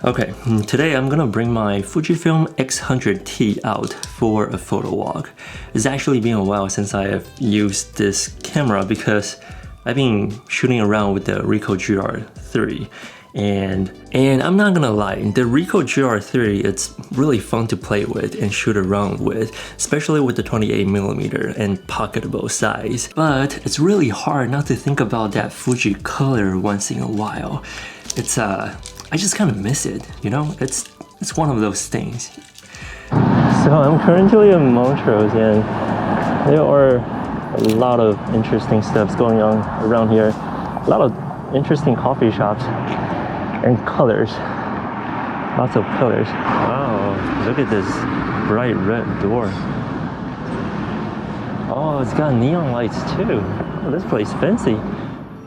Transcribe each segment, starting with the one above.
Okay, today I'm gonna bring my Fujifilm X100T out for a photo walk. It's actually been a while since I have used this camera because I've been shooting around with the Ricoh GR3 and I'm not gonna lie, the Ricoh GR3, it's really fun to play with and shoot around with, especially with the 28mm and pocketable size. But it's really hard not to think about that Fuji color once in a while. It's I just kind of miss it, you know? It's one of those things. So I'm currently in Montrose and there are a lot of interesting stuff going on around here. A lot of interesting coffee shops and colors. Lots of colors. Wow, look at this bright red door. Oh, it's got neon lights too. Oh, this place fancy.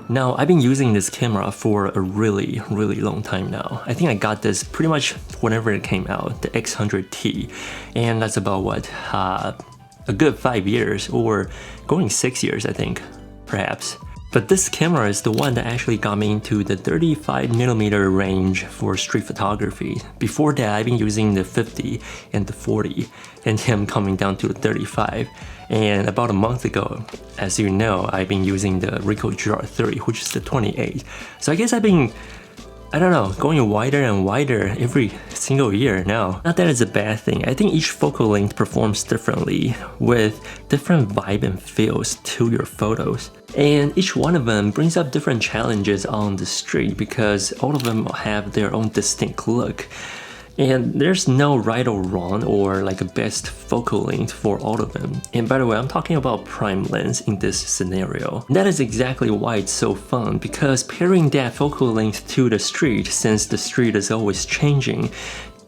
Now, I've been using this camera for a really long time now. I think I got this pretty much whenever it came out, the X100T. And that's about what, a good 5 years or going 6 years, I think, perhaps. But this camera is the one that actually got me into the 35mm range for street photography. Before that, I've been using the 50 and the 40, and him coming down to the 35. And about a month ago, as you know, I've been using the Ricoh GR3, which is the 28. So I guess I've been, I don't know, going wider and wider every single year now. Not that it's a bad thing. I think each focal length performs differently with different vibe and feels to your photos. And each one of them brings up different challenges on the street because all of them have their own distinct look. And there's no right or wrong or like a best focal length for all of them. And by the way, I'm talking about prime lens in this scenario. And that is exactly why it's so fun, because pairing that focal length to the street, since the street is always changing,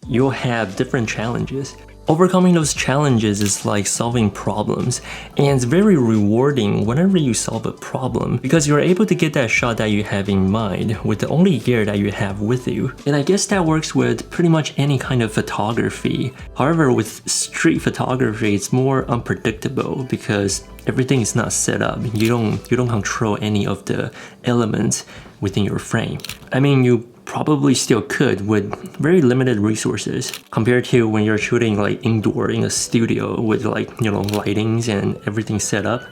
you'll have different challenges. Overcoming those challenges is like solving problems, and it's very rewarding whenever you solve a problem because you're able to get that shot that you have in mind with the only gear that you have with you. And I guess that works with pretty much any kind of photography. However, with street photography, it's more unpredictable because everything is not set up. You don't control any of the elements within your frame. I mean, you probably still could with very limited resources compared to when you're shooting like indoor in a studio with like, you know, lightings and everything set up.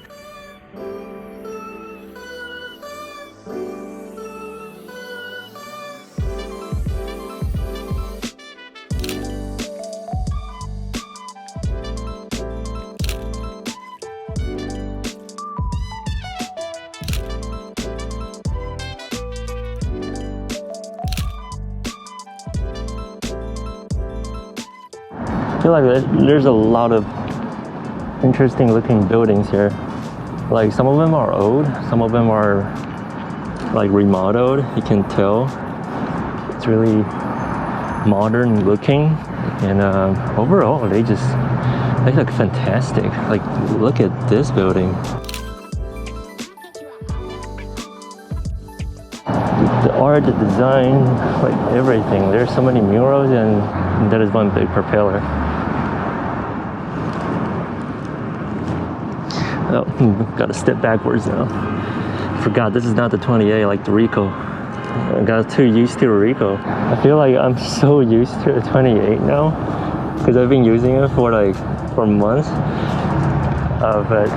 I feel like there's a lot of interesting looking buildings here. Like some of them are old, some of them are like remodeled, you can tell. It's really modern looking, and overall they look fantastic. Like look at this building. The art, the design, like everything. There's so many murals and that is one big propeller. Oh, gotta step backwards now. Forgot this is not the 28 like the Ricoh. I got too used to the Ricoh. I feel like I'm so used to the 28 now because I've been using it for months. But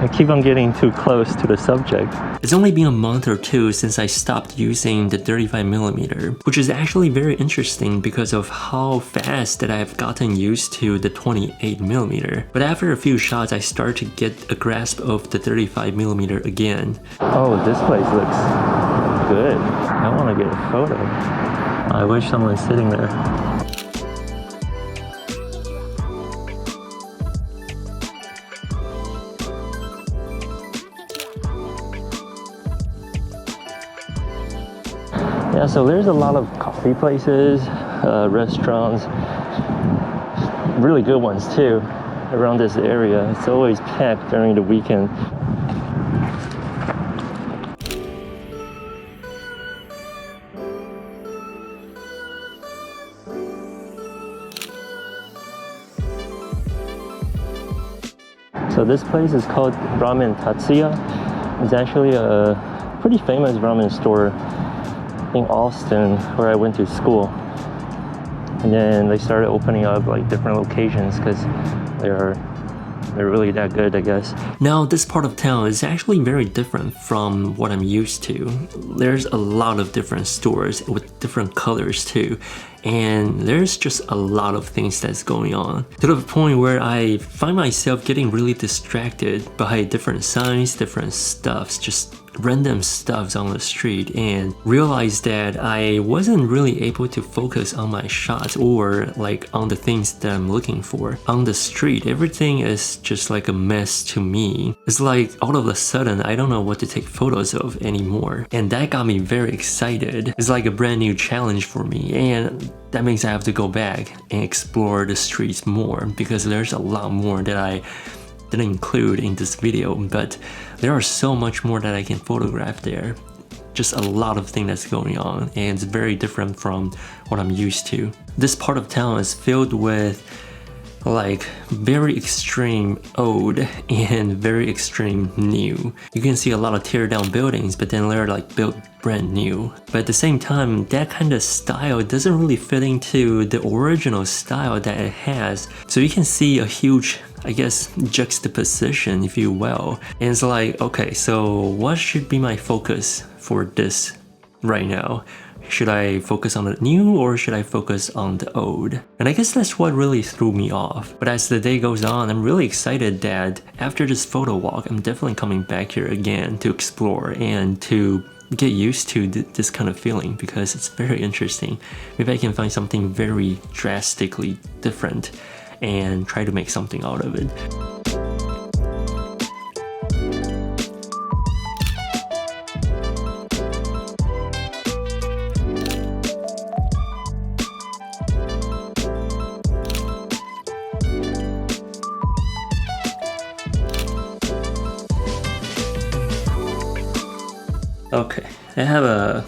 I keep on getting too close to the subject. It's only been a month or two since I stopped using the 35mm, which is actually very interesting because of how fast that I've gotten used to the 28mm. But after a few shots, I start to get a grasp of the 35mm again. Oh, this place looks good. I want to get a photo. I wish someone was sitting there. Yeah, so there's a lot of coffee places, restaurants, really good ones too, around this area. It's always packed during the weekend. So this place is called Ramen Tatsuya. It's actually a pretty famous ramen store in Austin where I went to school. And then they started opening up like different locations because they're really that good, I guess. Now, this part of town is actually very different from what I'm used to. There's a lot of different stores with different colors too. And there's just a lot of things that's going on, to the point where I find myself getting really distracted by different signs, different stuffs, just random stuffs on the street, and realized that I wasn't really able to focus on my shots or like on the things that I'm looking for. On the street, everything is just like a mess to me. It's like all of a sudden I don't know what to take photos of anymore, and that got me very excited. It's like a brand new challenge for me, and that means I have to go back and explore the streets more, because there's a lot more that I didn't include in this video, but there are so much more that I can photograph there. Just a lot of things that's going on, and it's very different from what I'm used to. This part of town is filled with like very extreme old and very extreme new. You can see a lot of tear down buildings, but then they're like built brand new. But at the same time, that kind of style doesn't really fit into the original style that it has. So you can see a huge, I guess, juxtaposition, if you will. And it's like, okay, so what should be my focus for this right now? Should I focus on the new or should I focus on the old? And I guess that's what really threw me off. But as the day goes on, I'm really excited that after this photo walk, I'm definitely coming back here again to explore and to get used to this kind of feeling, because it's very interesting. Maybe I can find something very drastically different and try to make something out of it. Okay, I have a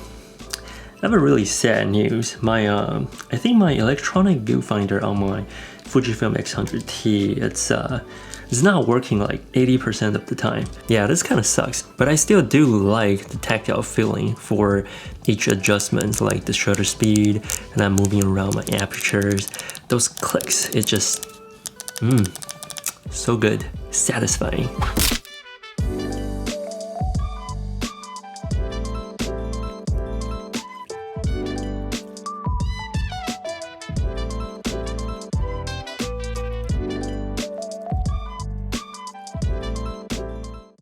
really sad news. I think my electronic viewfinder on my Fujifilm X100T, it's not working like 80% of the time. Yeah, this kind of sucks, but I still do like the tactile feeling for each adjustment, like the shutter speed, and I'm moving around my apertures. Those clicks, it just, so good, satisfying.